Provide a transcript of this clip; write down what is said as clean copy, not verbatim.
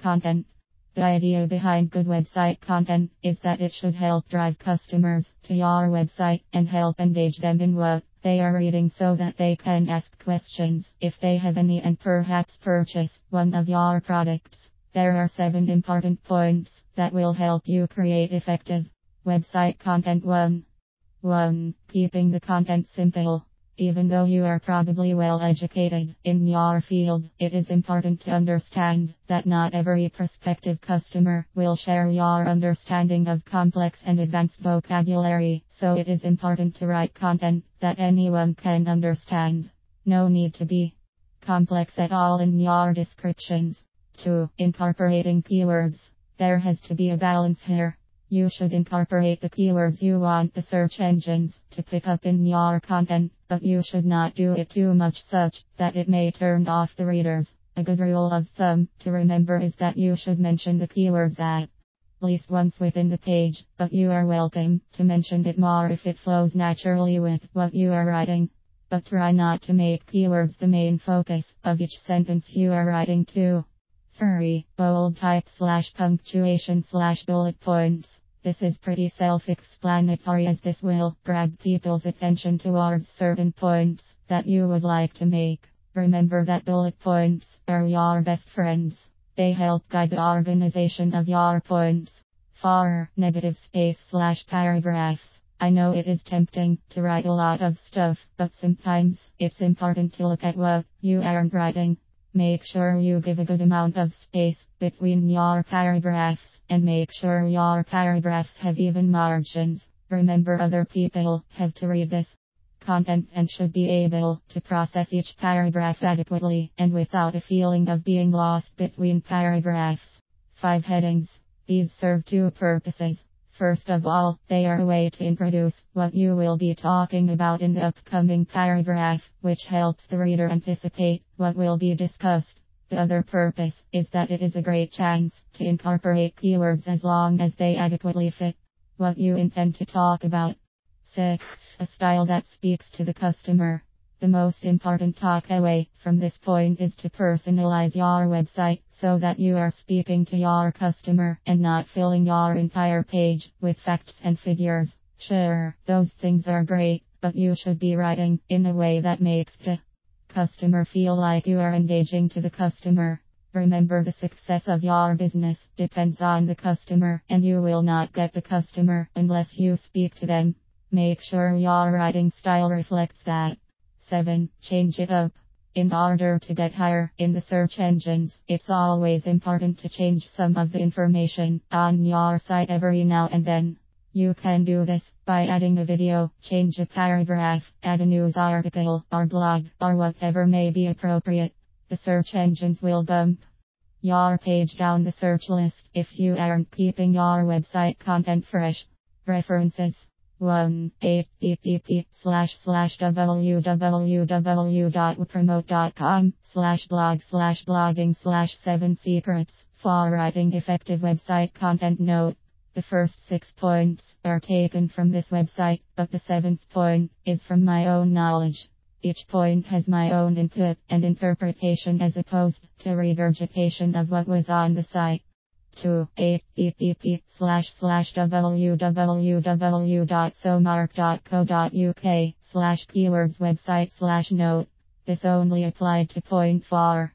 Content. The idea behind good website content is that it should help drive customers to your website and help engage them in what they are reading so that they can ask questions if they have any and perhaps purchase one of your products. There are 7 important points that will help you create effective website content. 1. Keeping the content simple. Even though you are probably well educated in your field, it is important to understand that not every prospective customer will share your understanding of complex and advanced vocabulary, so it is important to write content that anyone can understand. No need to be complex at all in your descriptions. 2. Incorporating keywords. There has to be a balance here. You should incorporate the keywords you want the search engines to pick up in your content, but you should not do it too much such that it may turn off the readers. A good rule of thumb to remember is that you should mention the keywords at least once within the page, but you are welcome to mention it more if it flows naturally with what you are writing. But try not to make keywords the main focus of each sentence you are writing to. 3. Bold type / punctuation / bullet points. This is pretty self-explanatory as this will grab people's attention towards certain points that you would like to make. Remember that bullet points are your best friends. They help guide the organization of your points. 4. Negative space / paragraphs. I know it is tempting to write a lot of stuff, but sometimes it's important to look at what you aren't writing. Make sure you give a good amount of space between your paragraphs, and make sure your paragraphs have even margins. Remember, other people have to read this content and should be able to process each paragraph adequately and without a feeling of being lost between paragraphs. 5 headings. These serve 2 purposes. First of all, they are a way to introduce what you will be talking about in the upcoming paragraph, which helps the reader anticipate what will be discussed. The other purpose is that it is a great chance to incorporate keywords as long as they adequately fit what you intend to talk about. 6. A style that speaks to the customer. The most important takeaway from this point is to personalize your website so that you are speaking to your customer and not filling your entire page with facts and figures. Sure, those things are great, but you should be writing in a way that makes the customer feel like you are engaging to the customer. Remember, the success of your business depends on the customer, and you will not get the customer unless you speak to them. Make sure your writing style reflects that. 7. Change it up. In order to get higher in the search engines, it's always important to change some of the information on your site every now and then. You can do this by adding a video, change a paragraph, add a news article or blog, or whatever may be appropriate. The search engines will bump your page down the search list if you aren't keeping your website content fresh. References. 1. http://www.promote.com/blog/blogging/7 secrets for writing effective website content. Note: the first 6 points are taken from this website, but the 7th point is from my own knowledge. Each point has my own input and interpretation as opposed to regurgitation of what was on the site. 2. http://www.somark.co.uk/keywords website/note. This only applied to point 4.